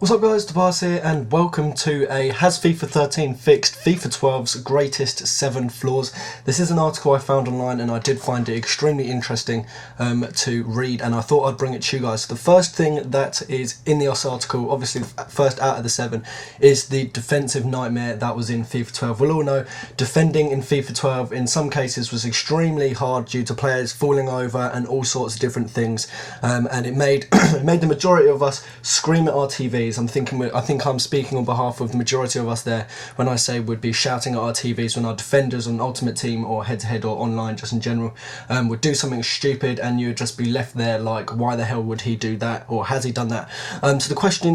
What's up guys, Tobias here and welcome to a Has FIFA 13 fixed FIFA 12's greatest 7 flaws. This is an article I found online and I did find it extremely interesting to read, and I thought I'd bring it to you guys. So the first thing that is in the article, obviously first out of the 7, is the defensive nightmare that was in FIFA 12. We'll all know defending in FIFA 12 in some cases was extremely hard due to players falling over and all sorts of different things, and it made the majority of us scream at our TVs. I think I'm speaking on behalf of the majority of us there when I say we'd be shouting at our TVs when our defenders on Ultimate Team or head-to-head or online just in general would do something stupid, and you'd just be left there like, why the hell would he do that, or has he done that? So the question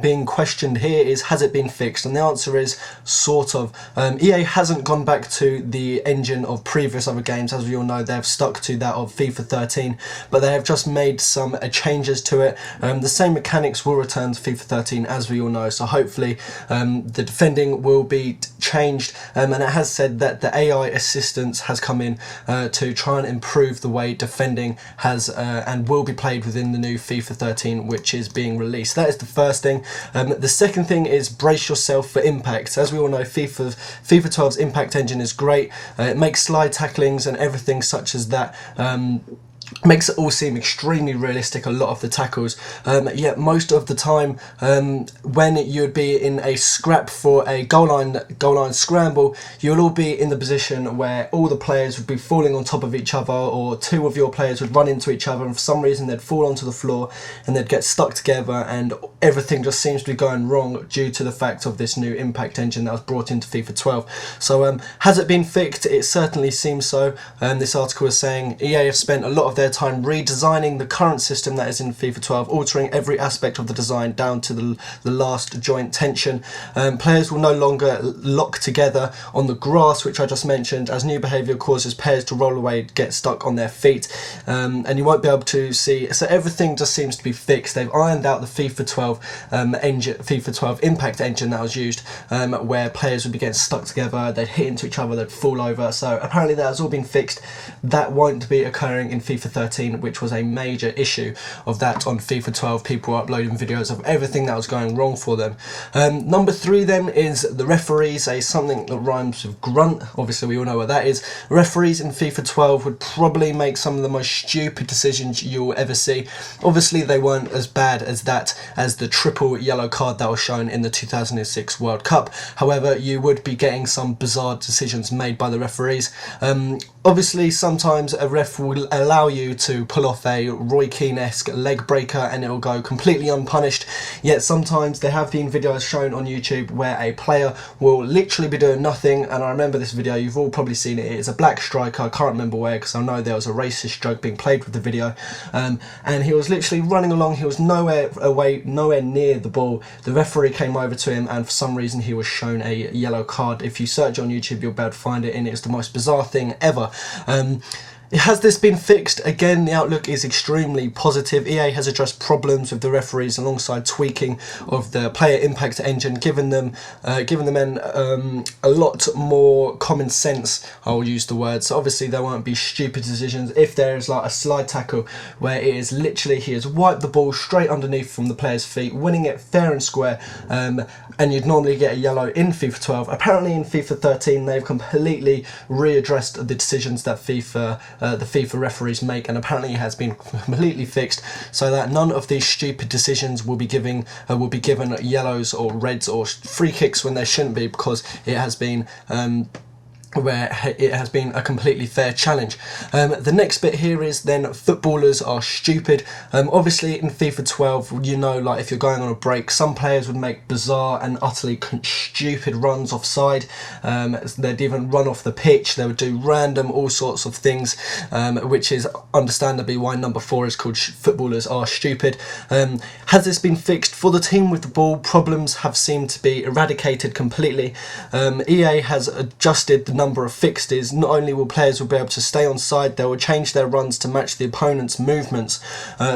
being questioned here is, has it been fixed? And the answer is sort of. EA hasn't gone back to the engine of previous other games. As we all know, they've stuck to that of FIFA 13, but they have just made some changes to it. The same mechanics will return to FIFA 13 as we all know, so hopefully the defending will be changed, and it has said that the AI assistance has come in to try and improve the way defending has and will be played within the new FIFA 13 which is being released. That is the first thing. The second thing is brace yourself for impact. As we all know, FIFA 12's impact engine is great. It makes slide tacklings and everything such as that makes it all seem extremely realistic, a lot of the tackles, yet most of the time when you'd be in a scrap for a goal line scramble, you'll all be in the position where all the players would be falling on top of each other, or two of your players would run into each other and for some reason they'd fall onto the floor and they'd get stuck together, and everything just seems to be going wrong due to the fact of this new impact engine that was brought into FIFA 12. So has it been fixed? It certainly seems so. This article is saying EA have spent a lot of their time redesigning the current system that is in FIFA 12, altering every aspect of the design down to the last joint tension. Players will no longer lock together on the grass, which I just mentioned, as new behaviour causes players to roll away, get stuck on their feet, and you won't be able to see. So everything just seems to be fixed. They've ironed out the FIFA 12 engine, FIFA 12 impact engine that was used, where players would be getting stuck together, they'd hit into each other, they'd fall over. So apparently that has all been fixed. That won't be occurring in FIFA 13, which was a major issue of that on FIFA 12. People were uploading videos of everything that was going wrong for them. Number 3 then is the referees, something that rhymes with grunt. Obviously we all know what that is. Referees in FIFA 12 would probably make some of the most stupid decisions you'll ever see. Obviously they weren't as bad as the triple yellow card that was shown in the 2006 World Cup. However, you would be getting some bizarre decisions made by the referees. Obviously sometimes a ref will allow you to pull off a Roy Keane-esque leg breaker and it will go completely unpunished, yet sometimes there have been videos shown on YouTube where a player will literally be doing nothing, and I remember this video, you've all probably seen it. It's a black striker, I can't remember where because I know there was a racist joke being played with the video, and he was literally running along, he was nowhere near the ball. The referee came over to him and for some reason he was shown a yellow card. If you search on YouTube you'll be able to find it, and it's the most bizarre thing ever. Has this been fixed? Again, the outlook is extremely positive. EA has addressed problems with the referees alongside tweaking of the player impact engine, giving them a lot more common sense, I'll use the word. So obviously there won't be stupid decisions. If there is like a slide tackle where it is literally he has wiped the ball straight underneath from the player's feet, winning it fair and square, and you'd normally get a yellow in FIFA 12. Apparently in FIFA 13 they've completely readdressed the decisions that the FIFA referees make, and apparently it has been completely fixed so that none of these stupid decisions will be given yellows or reds or free kicks when there shouldn't be, because it has been a completely fair challenge. The next bit here is then footballers are stupid. Obviously in FIFA 12, you know, like if you're going on a break, some players would make bizarre and utterly stupid runs offside. They'd even run off the pitch. They would do random all sorts of things, which is understandably why number 4 is called footballers are stupid. Has this been fixed? For the team with the ball, problems have seemed to be eradicated completely. EA has adjusted the number of fixtures, not only will players will be able to stay on side, they will change their runs to match the opponent's movements.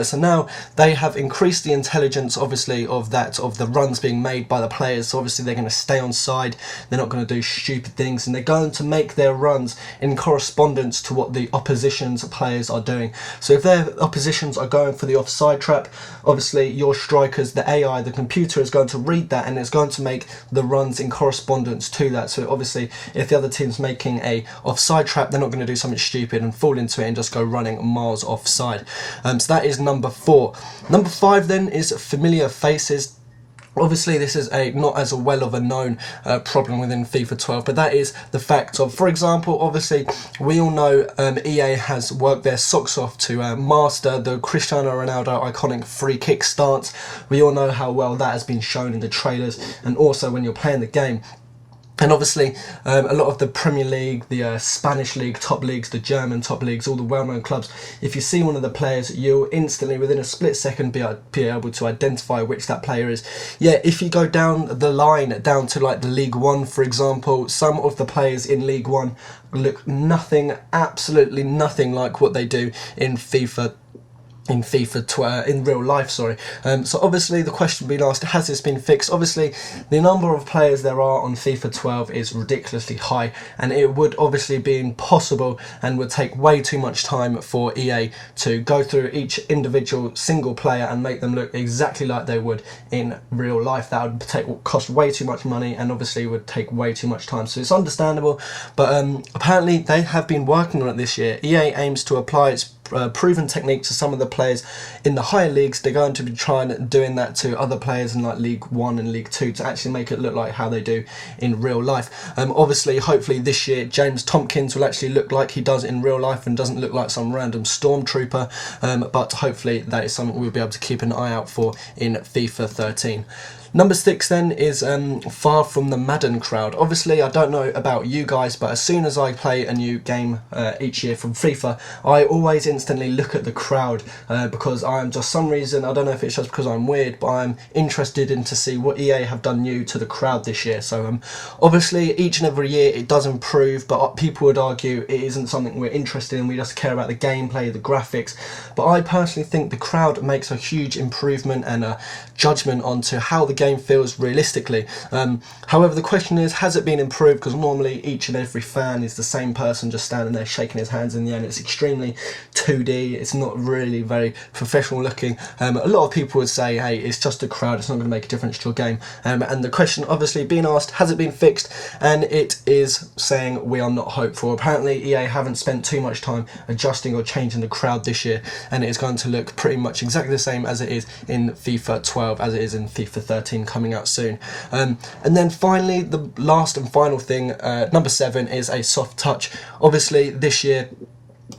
So now they have increased the intelligence, obviously, of the runs being made by the players. So obviously they're going to stay on side, they're not going to do stupid things, and they're going to make their runs in correspondence to what the opposition's players are doing. So if their oppositions are going for the offside trap, obviously your strikers, the AI, the computer, is going to read that and it's going to make the runs in correspondence to that. So obviously if the other team's making a offside trap, they're not going to do something stupid and fall into it and just go running miles offside. So that is number 4. Number 5 then is familiar faces. Obviously this is not as well of a known problem within FIFA 12, but that is the fact of, for example, obviously we all know EA has worked their socks off to master the Cristiano Ronaldo iconic free kick stance. We all know how well that has been shown in the trailers and also when you're playing the game. And obviously, a lot of the Premier League, the Spanish League top leagues, the German top leagues, all the well-known clubs, if you see one of the players, you'll instantly, within a split second, be able to identify which that player is. Yeah, if you go down the line, down to like the League One, for example, some of the players in League One look absolutely nothing like what they do in FIFA in real life, sorry. So obviously the question being asked, has this been fixed? Obviously the number of players there are on FIFA 12 is ridiculously high, and it would obviously be impossible and would take way too much time for EA to go through each individual single player and make them look exactly like they would in real life. That would cost way too much money and obviously would take way too much time. So it's understandable, but apparently they have been working on it this year. EA aims to apply its proven technique to some of the players in the higher leagues. They're going to be doing that to other players in like League 1 and League 2 to actually make it look like how they do in real life. Obviously, hopefully this year James Tompkins will actually look like he does in real life and doesn't look like some random stormtrooper, but hopefully that is something we'll be able to keep an eye out for in FIFA 13. Number 6 then is Far From the Madden crowd. Obviously I don't know about you guys, but as soon as I play a new game each year from FIFA, I always instantly look at the crowd because I am just some reason, I don't know if it's just because I'm weird, but I'm interested in to see what EA have done new to the crowd this year. So obviously each and every year it does improve, but people would argue it isn't something we're interested in, we just care about the gameplay, the graphics. But I personally think the crowd makes a huge improvement and a judgment onto how the game feels realistically. However, the question is, has it been improved? Because normally each and every fan is the same person just standing there shaking his hands in the end. It's extremely 2D, it's not really very professional looking. A lot of people would say, hey, it's just a crowd, it's not going to make a difference to your game. And the question obviously being asked, has it been fixed? And it is saying we are not hopeful. Apparently EA haven't spent too much time adjusting or changing the crowd this year, and it is going to look pretty much exactly the same as it is in FIFA 12, as it is in FIFA 13 coming out soon. And then finally, the last and final thing, number 7, is a soft touch. Obviously this year,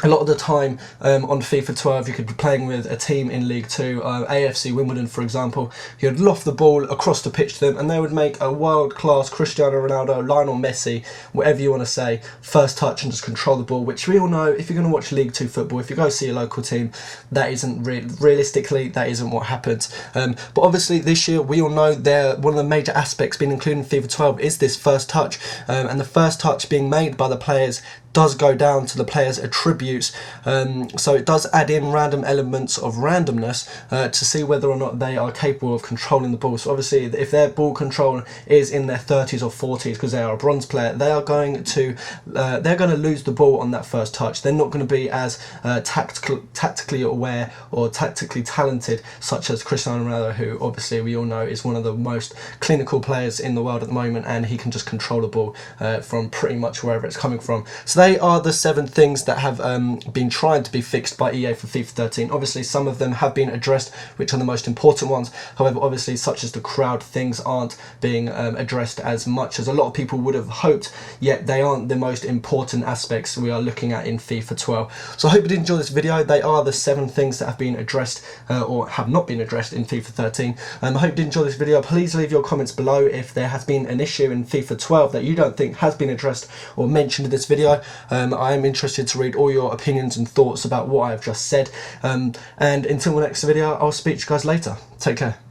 a lot of the time on FIFA 12 you could be playing with a team in League 2, AFC Wimbledon for example. You'd loft the ball across the pitch to them and they would make a world-class Cristiano Ronaldo, Lionel Messi, whatever you want to say, first touch and just control the ball, which we all know, if you're going to watch League 2 football, if you go see a local team, that isn't realistically, that isn't what happens. But obviously this year we all know one of the major aspects being included in FIFA 12 is this first touch, and the first touch being made by the players does go down to the players' attributes, so it does add in random elements of randomness to see whether or not they are capable of controlling the ball. So obviously if their ball control is in their 30s or 40s because they are a bronze player, they are going to lose the ball on that first touch. They're not going to be as tactically aware or tactically talented such as Cristiano Ronaldo, who obviously we all know is one of the most clinical players in the world at the moment, and he can just control the ball from pretty much wherever it's coming from. So they are the 7 things that have been trying to be fixed by EA for FIFA 13. Obviously some of them have been addressed, which are the most important ones. However, obviously such as the crowd, things aren't being addressed as much as a lot of people would have hoped, yet they aren't the most important aspects we are looking at in FIFA 12. So I hope you did enjoy this video. They are the 7 things that have been addressed or have not been addressed in FIFA 13. I hope you did enjoy this video. Please leave your comments below if there has been an issue in FIFA 12 that you don't think has been addressed or mentioned in this video. I am interested to read all your opinions and thoughts about what I have just said. And until the next video, I'll speak to you guys later. Take care.